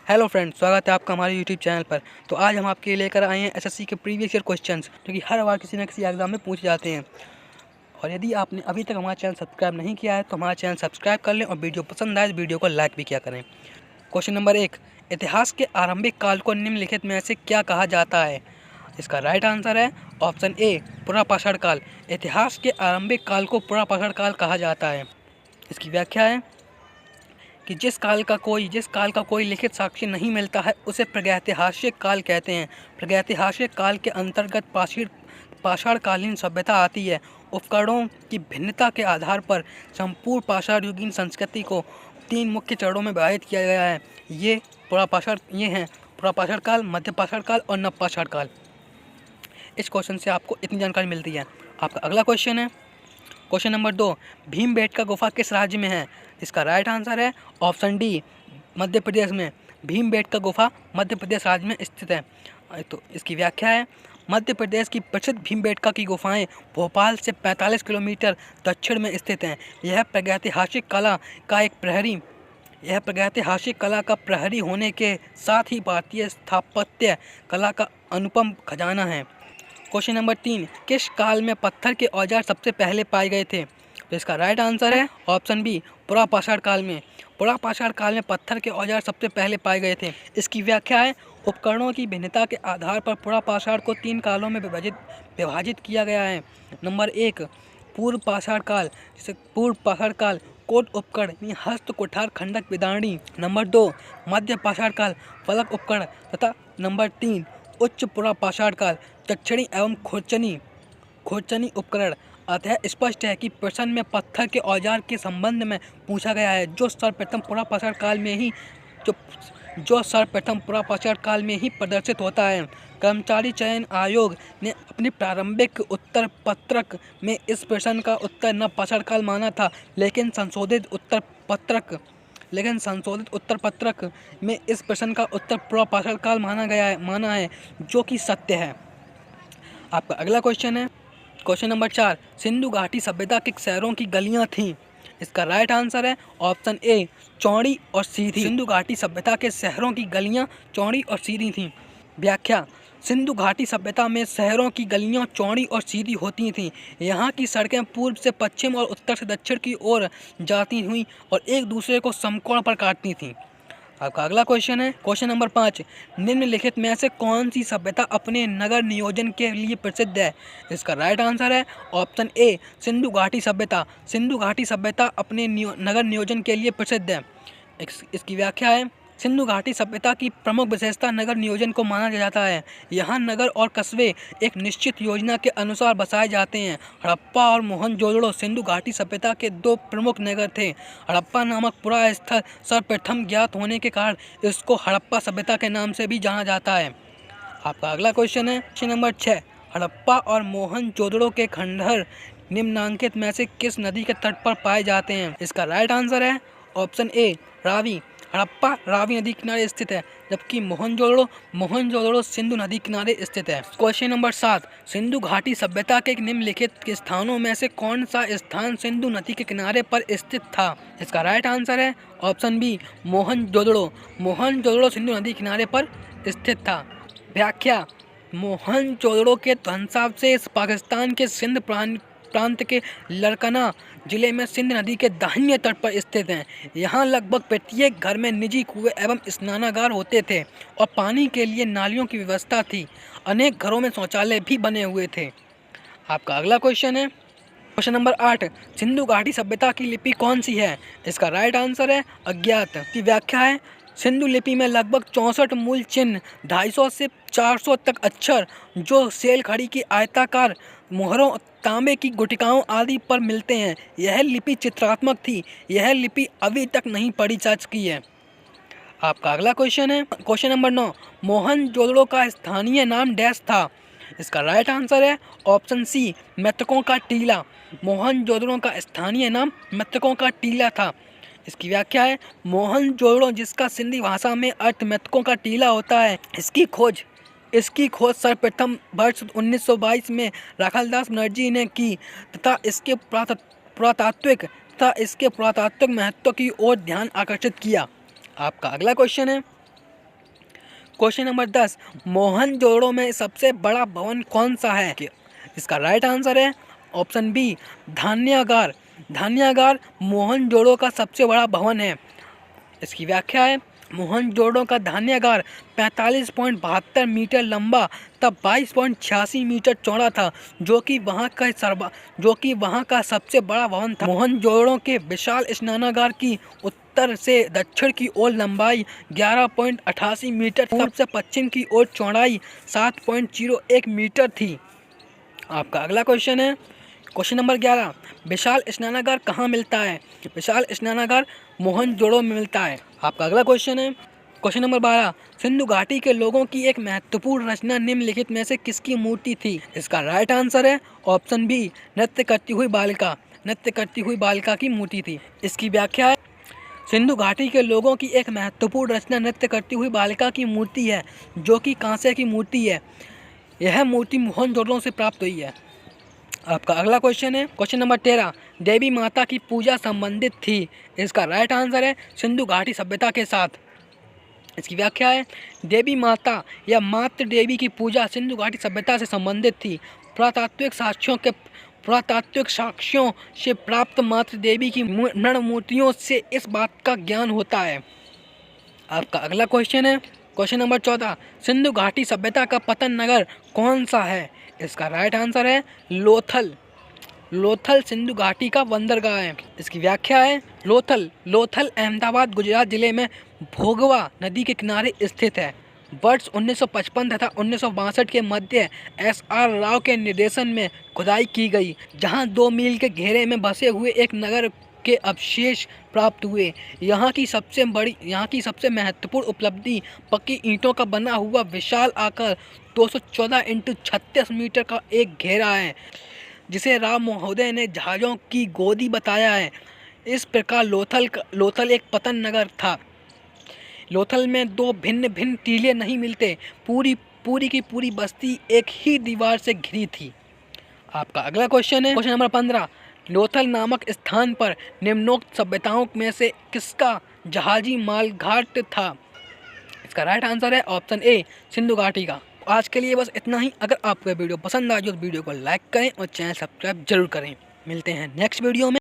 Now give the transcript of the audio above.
Hello friends, स्वागत है आपका हमारे यूट्यूब चैनल पर। तो आज हम आपके लिए लेकर आए हैं एसएससी के प्रीवियस ईयर क्वेश्चंस जो कि हर बार किसी न किसी एग्जाम में पूछे जाते हैं। और यदि आपने अभी तक हमारा चैनल सब्सक्राइब नहीं किया है तो हमारा चैनल सब्सक्राइब कर लें और वीडियो पसंद आए तो वीडियो को लाइक भी किया करें। क्वेश्चन नंबर 1, इतिहास के आरंभिक काल को निम्नलिखित में से क्या कहा जाता है? इसका राइट आंसर है ऑप्शन ए, पुरापाषाण काल। इतिहास के आरंभिक काल को पुरापाषाण काल कहा जाता है। इसकी व्याख्या है कि जिस काल का कोई लिखित साक्ष्य नहीं मिलता है उसे प्रागैतिहासिक काल कहते हैं। प्रागैतिहासिक काल के अंतर्गत पाषाणकालीन सभ्यता आती है। उपकरणों की भिन्नता के आधार पर संपूर्ण पाषाणयुगीन संस्कृति को 3 मुख्य चरणों में विभाजित किया गया है। ये हैं पुरापाषाण काल, मध्यपाषाण काल और नवपाषाण काल। इस क्वेश्चन से आपको इतनी जानकारी मिलती है। आपका अगला क्वेश्चन है क्वेश्चन नंबर 2, भीमबेटका गुफा किस राज्य में है? इसका राइट आंसर है ऑप्शन डी, मध्य प्रदेश में। भीमबेटका गुफा मध्य प्रदेश राज्य में स्थित है। तो इसकी व्याख्या है, मध्य प्रदेश की प्रसिद्ध भीमबेटका की गुफाएं भोपाल से 45 किलोमीटर दक्षिण में स्थित हैं। यह प्रागैतिहासिक कला का प्रहरी होने के साथ ही भारतीय स्थापत्य कला का अनुपम खजाना है। क्वेश्चन नंबर 3, किस काल में पत्थर के औजार सबसे पहले पाए गए थे? तो इसका राइट आंसर है ऑप्शन बी, पुरापाषाण काल में। पुरापाषाण काल में पत्थर के औजार सबसे पहले पाए गए थे। इसकी व्याख्या है, उपकरणों की भिन्नता के आधार पर पुरापाषाण को 3 कालों में विभाजित किया गया है। नंबर 1, पूर्व पाषाण काल, जिसे पूर्व पाषाण काल कोट उपकरण हस्त कुठार खंडक विदारणी। नंबर 2, मध्य पाषाण काल फलक उपकरण तथा नंबर 3, उच्च पुरापाषाण काल दक्षिणी एवं खोचनी उपकरण। अतः स्पष्ट है कि प्रश्न में पत्थर के औजार के संबंध में पूछा गया है जो सर्वप्रथम पुरापाषाण काल में ही प्रदर्शित होता है। कर्मचारी चयन आयोग ने अपनी प्रारंभिक उत्तर पत्रक में इस प्रश्न का उत्तर नवपाषाण काल माना था, लेकिन संशोधित उत्तर पत्रक में इस प्रश्न का उत्तर पुरापाषाण काल माना है, जो कि सत्य है। आपका अगला क्वेश्चन है क्वेश्चन नंबर 4, सिंधु घाटी सभ्यता के शहरों की गलियां थीं? इसका राइट आंसर है ऑप्शन ए, चौड़ी और सीधी। सिंधु घाटी सभ्यता के शहरों की गलियां चौड़ी और सीधी थीं। व्याख्या, सिंधु घाटी सभ्यता में शहरों की गलियां चौड़ी और सीधी होती थीं। यहाँ की सड़कें पूर्व से पश्चिम और उत्तर से दक्षिण की ओर जाती हुईं और एक दूसरे को समकोण पर काटती थीं। आपका अगला क्वेश्चन है क्वेश्चन नंबर 5, निम्नलिखित में से कौन सी सभ्यता अपने नगर नियोजन के लिए प्रसिद्ध है? इसका राइट आंसर है ऑप्शन ए, सिंधु घाटी सभ्यता। सिंधु घाटी सभ्यता अपने नगर नियोजन के लिए प्रसिद्ध है। इसकी व्याख्या है, सिंधु घाटी सभ्यता की प्रमुख विशेषता नगर नियोजन को माना जाता है। यहाँ नगर और कस्बे एक निश्चित योजना के अनुसार बसाए जाते हैं। हड़प्पा और मोहनजोदड़ो सिंधु घाटी सभ्यता के 2 प्रमुख नगर थे। हड़प्पा नामक पुरा स्थल सर्वप्रथम ज्ञात होने के कारण इसको हड़प्पा सभ्यता के नाम से भी जाना जाता है। आपका अगला क्वेश्चन है क्वेश्चन नंबर 6, हड़प्पा और मोहनजोदड़ो के खंडहर निम्नांकित में से किस नदी के तट पर पाए जाते हैं? इसका राइट आंसर है ऑप्शन ए, रावी। हड़प्पा रावी नदी किनारे स्थित है, जबकि मोहनजोदड़ो सिंधु नदी किनारे स्थित है। क्वेश्चन नंबर 7, सिंधु घाटी सभ्यता के निम्नलिखित के स्थानों में से कौन सा स्थान सिंधु नदी के किनारे पर स्थित था? इसका राइट आंसर है ऑप्शन बी, मोहनजोदड़ो सिंधु नदी किनारे पर स्थित था। व्याख्या, मोहनजोदड़ो के ध्वंसावशेष पाकिस्तान के सिंध प्रांत के लड़कना जिले में सिंध नदी के दाहिने तट पर स्थित हैं। यहाँ लगभग प्रत्येक घर में निजी कुएं एवं स्नानागार होते थे और पानी के लिए नालियों की व्यवस्था थी। अनेक घरों में शौचालय भी बने हुए थे। आपका अगला क्वेश्चन है क्वेश्चन नंबर 8, सिंधु घाटी सभ्यता की लिपि कौन सी है? इसका राइट आंसर है अज्ञात। की व्याख्या है, सिंधु लिपि में लगभग 64 मूल चिन्ह, 250 से 400 तक अक्षर जो सेल खड़ी की आयताकार मोहरों, तांबे की गुटिकाओं आदि पर मिलते हैं। यह लिपि चित्रात्मक थी। यह लिपि अभी तक नहीं पढ़ी जा चुकी है। आपका अगला क्वेश्चन है क्वेश्चन नंबर 9, मोहनजोदड़ो का स्थानीय नाम डैश था? इसका राइट आंसर है ऑप्शन सी, मृतकों का टीला। मोहनजोदड़ो का स्थानीय नाम मृतकों का टीला था। इसकी व्याख्या है, मोहनजोदड़ो जिसका सिंधी भाषा में अर्थ मृतकों का टीला होता है, इसकी खोज सर्वप्रथम वर्ष 1922 में राखालदास बनर्जी ने की तथा इसके पुरातात्विक महत्व की ओर ध्यान आकर्षित किया। आपका अगला क्वेश्चन है क्वेश्चन नंबर 10, मोहनजोदड़ो में सबसे बड़ा भवन कौन सा है? इसका राइट आंसर है ऑप्शन बी, धान्यागार। धान्यागार मोहनजोदड़ो का सबसे बड़ा भवन है। इसकी व्याख्या है, मोहनजोदड़ो का धान्यागार 45.72 मीटर लंबा तब 22.86 मीटर चौड़ा था, जो कि वहां का सबसे बड़ा भवन था। मोहनजोदड़ो के विशाल स्नानागार की उत्तर से दक्षिण की ओर लंबाई 11.88 मीटर, पूर्व से पश्चिम की ओर चौड़ाई 7.01 मीटर थी। आपका अगला क्वेश्चन है क्वेश्चन नंबर 11, विशाल स्नानागार कहाँ मिलता है? विशाल स्नानागार मोहनजोदड़ो में मिलता है। आपका अगला क्वेश्चन है क्वेश्चन नंबर 12, सिंधु घाटी के लोगों की एक महत्वपूर्ण रचना निम्नलिखित में से किसकी मूर्ति थी? इसका राइट आंसर है ऑप्शन बी, नृत्य करती हुई बालिका। नृत्य करती हुई बालिका की मूर्ति थी। इसकी व्याख्या है, सिंधु घाटी के लोगों की एक महत्वपूर्ण रचना नृत्य करती हुई बालिका की मूर्ति है, जो कि कांसे की मूर्ति है। यह मूर्ति मोहनजोदड़ो से प्राप्त हुई है। आपका अगला क्वेश्चन है क्वेश्चन नंबर 13, देवी माता की पूजा संबंधित थी। इसका राइट आंसर है सिंधु घाटी सभ्यता के साथ। इसकी व्याख्या है, देवी माता या मातृ देवी की पूजा सिंधु घाटी सभ्यता से संबंधित थी। पुरातात्विक साक्ष्यों से प्राप्त मातृ देवी की नर मूर्तियों से इस बात का ज्ञान होता है। आपका अगला क्वेश्चन है क्वेश्चन नंबर 14, सिंधु घाटी सभ्यता का पतन नगर कौन सा है? इसका राइट आंसर है लोथल। लोथल सिंधु घाटी का बंदरगाह है। इसकी व्याख्या है, लोथल अहमदाबाद गुजरात जिले में भोगवा नदी के किनारे स्थित है। वर्ष 1955 तथा 1962 के मध्य SR राव के निर्देशन में खुदाई की गई, जहां 2 मील के घेरे में बसे हुए एक नगर के अवशेष प्राप्त हुए। यहाँ की सबसे महत्वपूर्ण उपलब्धि पक्की ईंटों का बना हुआ विशाल आकार 214 × 36 मीटर का एक घेरा है, जिसे राव महोदय ने जहाज़ों की गोदी बताया है। इस प्रकार लोथल एक पतन नगर था। लोथल में 2 भिन्न टीले नहीं मिलते। पूरी की पूरी बस्ती एक ही दीवार से घिरी थी। आपका अगला क्वेश्चन है क्वेश्चन नंबर 15, लोथल नामक स्थान पर निम्नोक्त सभ्यताओं में से किसका जहाजी मालघाट था? इसका राइट आंसर है ऑप्शन ए, सिंधु घाटी का। आज के लिए बस इतना ही। अगर आपको वीडियो पसंद आए तो वीडियो को लाइक करें और चैनल सब्सक्राइब जरूर करें। मिलते हैं नेक्स्ट वीडियो में।